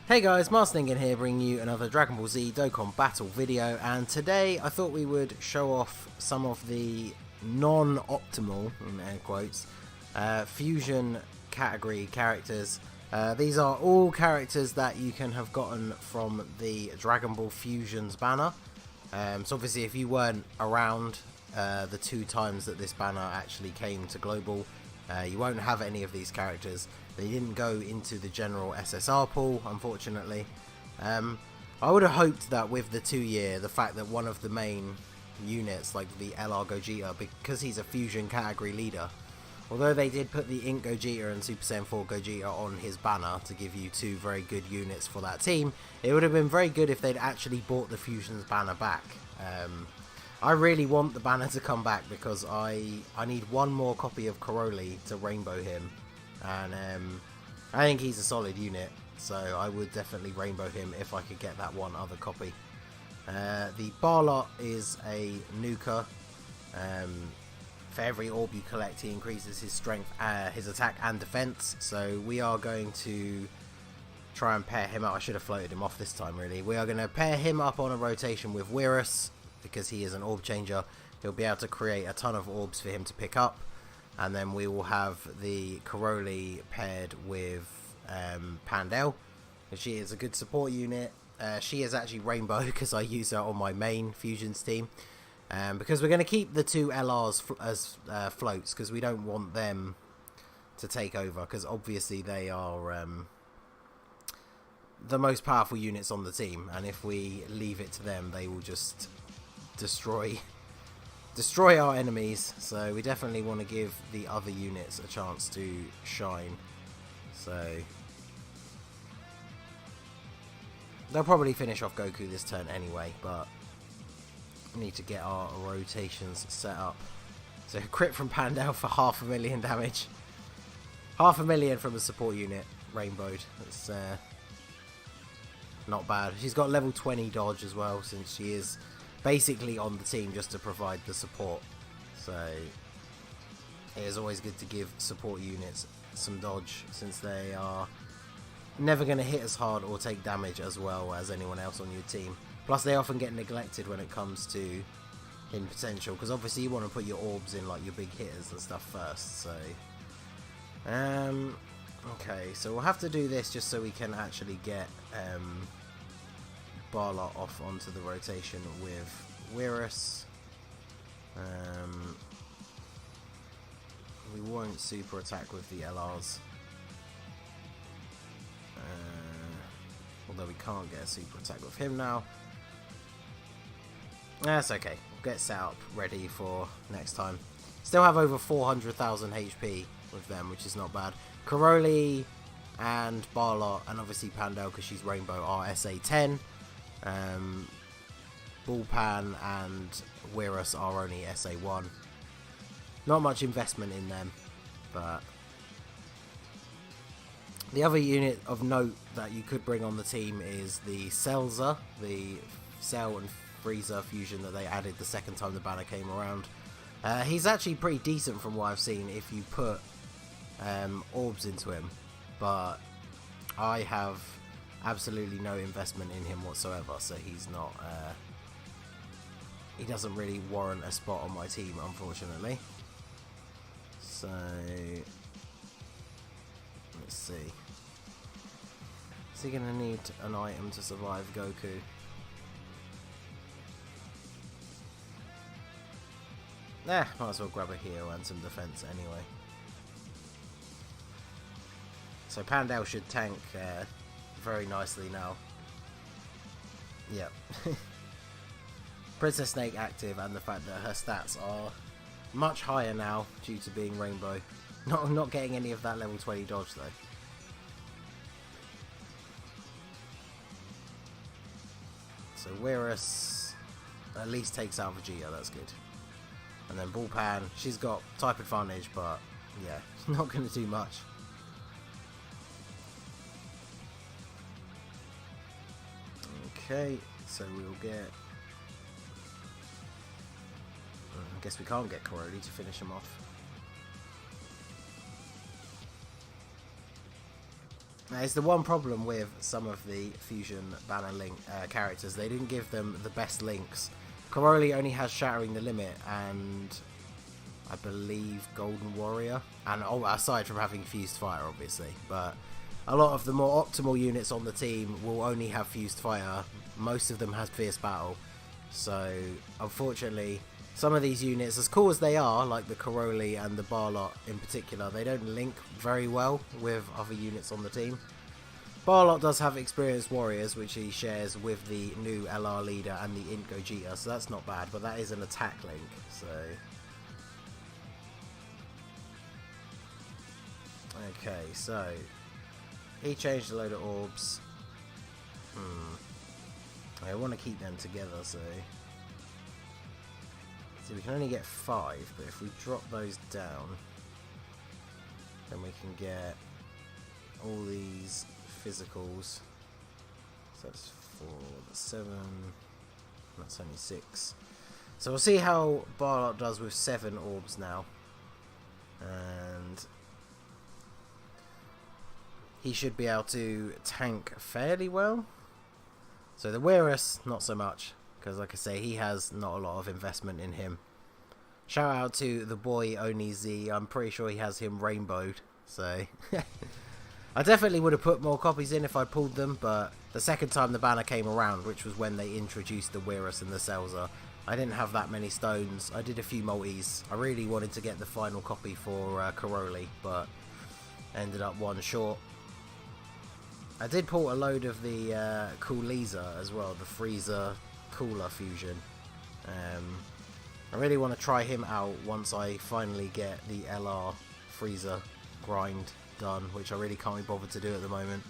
Hey guys, Ningen here bringing you another Dragon Ball Z Dokkan Battle video, and today I thought we would show off some of the non-optimal, in air quotes, fusion category characters. These are all characters that you can have gotten from the Dragon Ball Fusions banner. So obviously if you weren't around the 2 times that this banner actually came to Global, you won't have any of these characters. They didn't go into the general SSR pool, unfortunately. I would have hoped that with the 2-year, the fact that one of the main units, like the LR Gogeta, because he's a fusion category leader, although they did put the Ink Gogeta and Super Saiyan 4 Gogeta on his banner to give you 2 very good units for that team, it would have been very good if they'd actually brought the Fusions banner back. I really want the banner to come back because I need one more copy of Karoli to rainbow him, and I think he's a solid unit, so I would definitely rainbow him if I could get that one other copy. The Barlot is a nuker. For every orb you collect, he increases his strength, his attack and defense, so we are going to try and pair him up. I should have floated him off this time, really. We are going to pair him up on a rotation with Wirus, because he is an orb changer. He'll be able to create a ton of orbs for him to pick up, and then we will have the Karoli paired with Pandel. She is a good support unit. She is actually Rainbow because I use her on my main Fusions team, because we're going to keep the 2 LRs as floats, because we don't want them to take over, because obviously they are the most powerful units on the team, and if we leave it to them, they will just destroy our enemies. So we definitely want to give the other units a chance to shine. So they'll probably finish off Goku this turn anyway, but we need to get our rotations set up. So crit from Pandel for 500,000 damage, 500,000 from a support unit rainbowed. It's not bad. She's got level 20 dodge as well, since she is basically on the team just to provide the support. So it is always good to give support units some dodge, since they are never going to hit as hard or take damage as well as anyone else on your team. Plus they often get neglected when it comes to hidden potential, because obviously you want to put your orbs in like your big hitters and stuff first. So okay, so we'll have to do this just so we can actually get Barlot off onto the rotation with Wirus. We won't super attack with the LRs, although we can't get a super attack with him now. That's okay, we'll get set up ready for next time. Still have over 400,000 HP with them, which is not bad. Karoli and Barlot, and obviously Pandel because she's Rainbow, are SA 10. Bullpan and Wirus are only SA 1. Not much investment in them, but the other unit of note that you could bring on the team is the Celza, the Cell and Frieza fusion that they added the second time the banner came around. He's actually pretty decent from what I've seen if you put orbs into him, but I have absolutely no investment in him whatsoever, so he's not he doesn't really warrant a spot on my team, unfortunately. So let's see, is he gonna need an item to survive Goku? Might as well grab a heal and some defense anyway. So Pandel should tank very nicely now. Yep. Princess Snake active, and the fact that her stats are much higher now due to being Rainbow. Not getting any of that level 20 dodge though. So Wirus at least takes out Vegeta, that's good. And then Bullpan, she's got type advantage, but yeah, not going to do much. Okay, so we'll get... I guess we can't get Karoli to finish him off. Now, it's the one problem with some of the Fusion Banner Link characters. They didn't give them the best links. Coroli only has Shattering the Limit and I believe Golden Warrior. And aside from having Fused Fire, obviously. But a lot of the more optimal units on the team will only have Fused Fire. Most of them have Fierce Battle. So, unfortunately, some of these units, as cool as they are, like the Coroli and the Barlot in particular, they don't link very well with other units on the team. Barlot does have Experienced Warriors, which he shares with the new LR leader and the Int Gogeta, so that's not bad, but that is an attack link, so... Okay, so... he changed a load of orbs. I want to keep them together, so... see, we can only get 5, but if we drop those down, then we can get all these physicals. So that's 4, that's 7, that's only 6. So we'll see how Barlot does with 7 orbs now. And he should be able to tank fairly well. So the Weirus, not so much, because like I say, he has not a lot of investment in him. Shout out to the boy Oni Z, I'm pretty sure he has him rainbowed, so... I definitely would have put more copies in if I pulled them, but the second time the banner came around, which was when they introduced the Weirus and the Selza, I didn't have that many stones. I did a few multis. I really wanted to get the final copy for Coroli, but ended up one short. I did pull a load of the Cooliza as well, the Freezer Cooler Fusion. I really want to try him out once I finally get the LR Freezer grind done, which I really can't be bothered to do at the moment,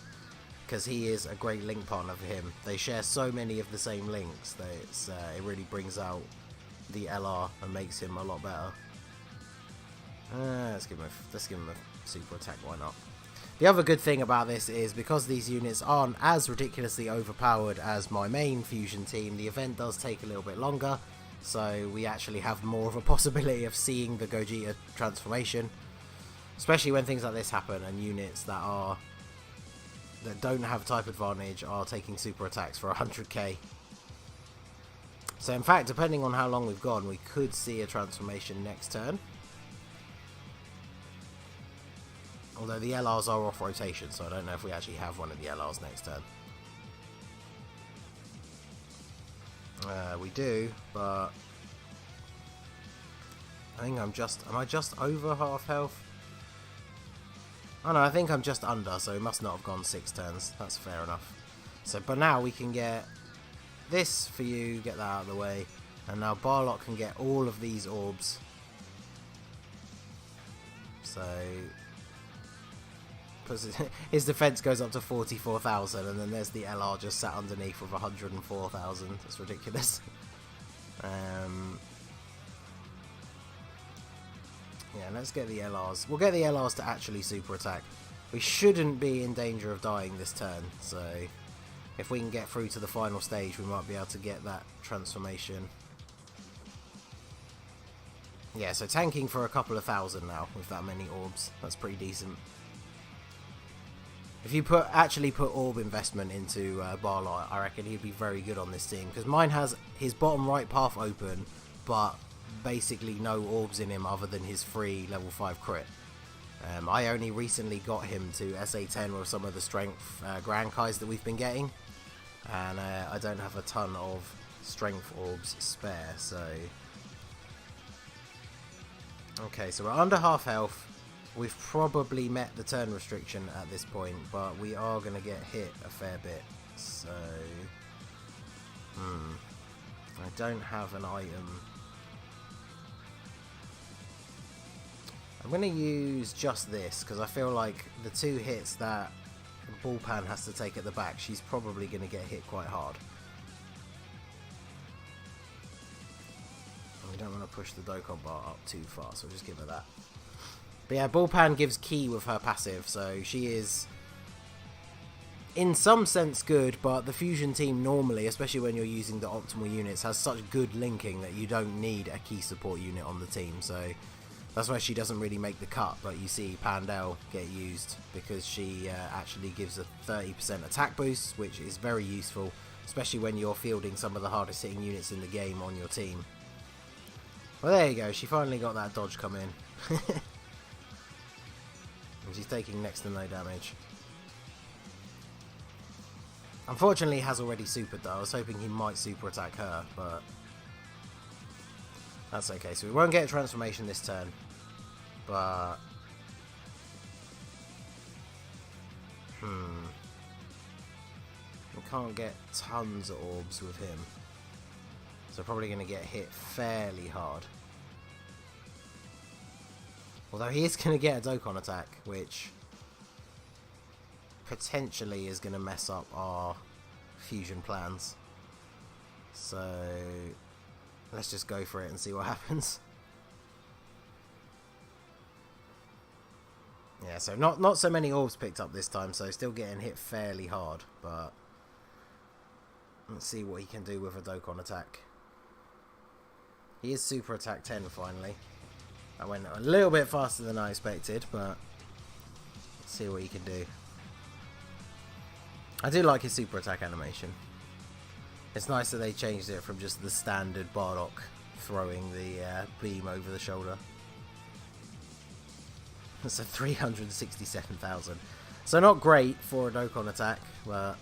because he is a great link partner for him. They share so many of the same links that it really brings out the LR and makes him a lot better. Let's give him a super attack, why not? The other good thing about this is because these units aren't as ridiculously overpowered as my main fusion team, the event does take a little bit longer, so we actually have more of a possibility of seeing the Gogeta transformation, especially when things like this happen and units that don't have type advantage are taking super attacks for 100k. So in fact, depending on how long we've gone, we could see a transformation next turn. Although the LRs are off rotation, so I don't know if we actually have one of the LRs next turn. We do, but I think am I just over half health? Oh no, I think I'm just under, so we must not have gone 6 turns. That's fair enough. So, but now we can get this for you, get that out of the way, and now Barlot can get all of these orbs. So his defense goes up to 44,000, and then there's the LR just sat underneath with 104,000. That's ridiculous. Yeah, let's get the LRs. We'll get the LRs to actually super attack. We shouldn't be in danger of dying this turn, so if we can get through to the final stage, we might be able to get that transformation. Yeah, so tanking for a couple of thousand now with that many orbs. That's pretty decent. If you actually put orb investment into Barlot, I reckon he'd be very good on this team, because mine has his bottom right path open, but basically no orbs in him other than his free level 5 crit. I only recently got him to SA10 with some of the strength Grand Kais that we've been getting, and I don't have a ton of strength orbs spare, so... Okay, so we're under half health. We've probably met the turn restriction at this point, but we are going to get hit a fair bit, so... I don't have an item. I'm going to use just this, because I feel like the 2 hits that Bullpan has to take at the back, she's probably going to get hit quite hard. And we don't want to push the Dokkan bar up too far, so we'll just give her that. But yeah, Bullpan gives Ki with her passive, so she is in some sense good, but the fusion team normally, especially when you're using the optimal units, has such good linking that you don't need a Ki support unit on the team, so That's why she doesn't really make the cut, but you see Pandel get used because she actually gives a 30% attack boost, which is very useful, especially when you're fielding some of the hardest hitting units in the game on your team. Well, there you go, she finally got that dodge come in. And she's taking next to no damage. Unfortunately, he has already supered though. I was hoping he might super attack her, but that's okay. So we won't get a transformation this turn, but we can't get tons of orbs with him, so probably going to get hit fairly hard. Although he is going to get a Dokkan attack, which potentially is going to mess up our fusion plans. So let's just go for it and see what happens. Yeah, so not so many orbs picked up this time, so still getting hit fairly hard, but let's see what he can do with a Dokkan attack. He is super attack 10 finally. That went a little bit faster than I expected, but let's see what he can do. I do like his super attack animation. It's nice that they changed it from just the standard Bardock throwing the beam over the shoulder. That's a 367,000. So not great for a Dokkan attack, but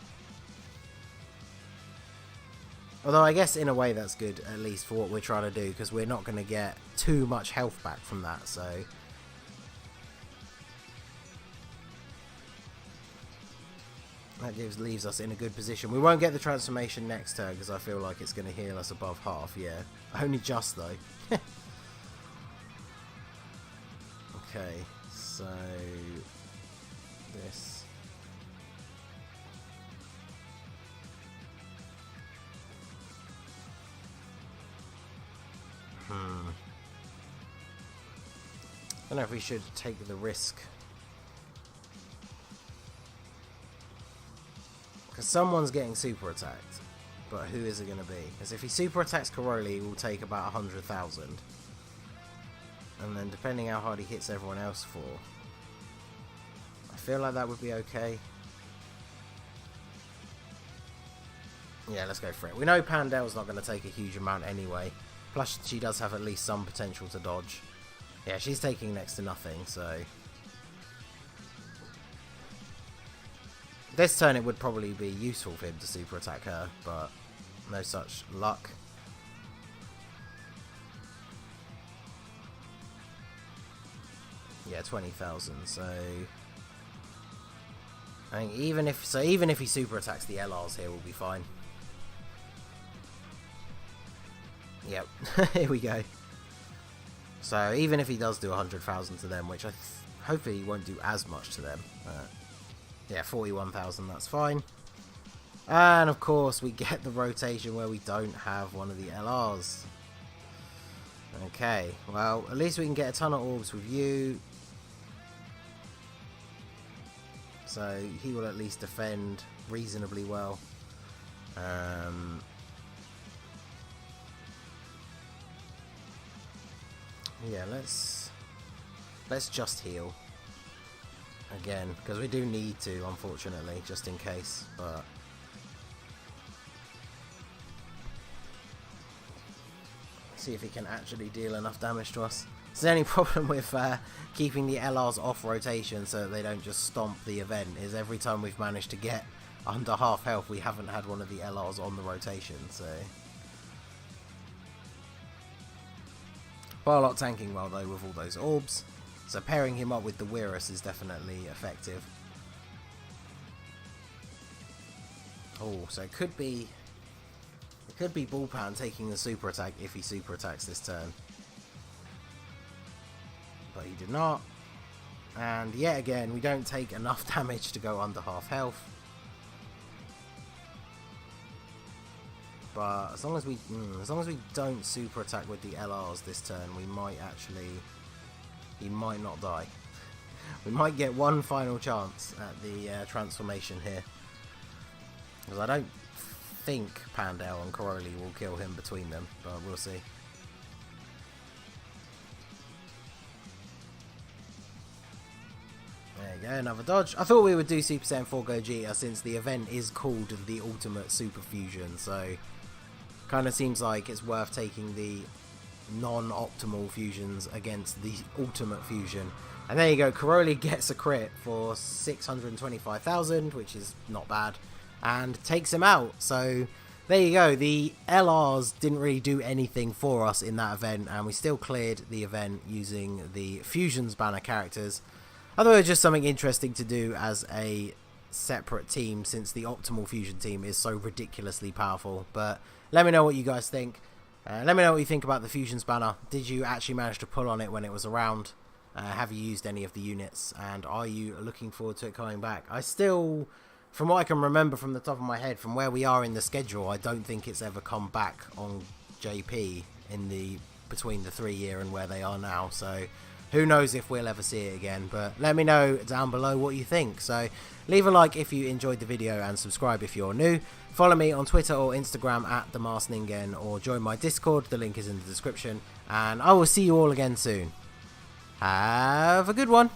although I guess in a way that's good, at least for what we're trying to do, because we're not going to get too much health back from that, so that leaves us in a good position. We won't get the transformation next turn because I feel like it's going to heal us above half, yeah. Only just though. Okay, so this. I don't know if we should take the risk. Because someone's getting super attacked, but who is it going to be? Because if he super attacks Karoli, we'll take about 100,000. And then depending how hard he hits everyone else for, I feel like that would be okay. Yeah, let's go for it. We know Pandel's not going to take a huge amount anyway. Plus, she does have at least some potential to dodge. Yeah, she's taking next to nothing, so this turn it would probably be useful for him to super attack her, but no such luck. Yeah, 20,000. So I think even if he super attacks the LRs here, we'll be fine. Yep, here we go. So even if he does do 100,000 to them, which hopefully he won't do as much to them. Yeah, 41,000, that's fine. And of course we get the rotation where we don't have one of the LRs. Okay, well at least we can get a ton of orbs with you. So he will at least defend reasonably well. Yeah, let's just heal again, because we do need to, unfortunately, just in case. But see if he can actually deal enough damage to us. It's the only problem with keeping the LRs off rotation so that they don't just stomp the event, is every time we've managed to get under half health, we haven't had one of the LRs on the rotation. So Barlock tanking well though with all those orbs, so pairing him up with the Wirrus is definitely effective. Oh, so it could be Bullpan taking the super attack if he super attacks this turn, but he did not. And yet again, we don't take enough damage to go under half health. But as long as we don't super attack with the LRs this turn, we might actually, he might not die. We might get one final chance at the transformation here, because I don't think Pandel and Karoli will kill him between them, but we'll see. There you go, another dodge. I thought we would do Super Saiyan 4 Gogeta since the event is called the Ultimate Super Fusion, so kind of seems like it's worth taking the non-optimal fusions against the Ultimate Fusion. And there you go, Karoli gets a crit for 625,000, which is not bad, and takes him out. So there you go, the LRs didn't really do anything for us in that event, and we still cleared the event using the Fusions banner characters. I thought it was just something interesting to do as a separate team, since the Optimal Fusion team is so ridiculously powerful. But let me know what you guys think. Let me know what you think about the Fusions banner. Did you actually manage to pull on it when it was around? Have you used any of the units? And are you looking forward to it coming back? I still, from what I can remember from the top of my head, from where we are in the schedule, I don't think it's ever come back on JP in the between the 3 year and where they are now. So who knows if we'll ever see it again. But let me know down below what you think. So leave a like if you enjoyed the video and subscribe if you're new. Follow me on Twitter or Instagram at @TheMaskedNingen, or join my Discord, the link is in the description. And I will see you all again soon. Have a good one.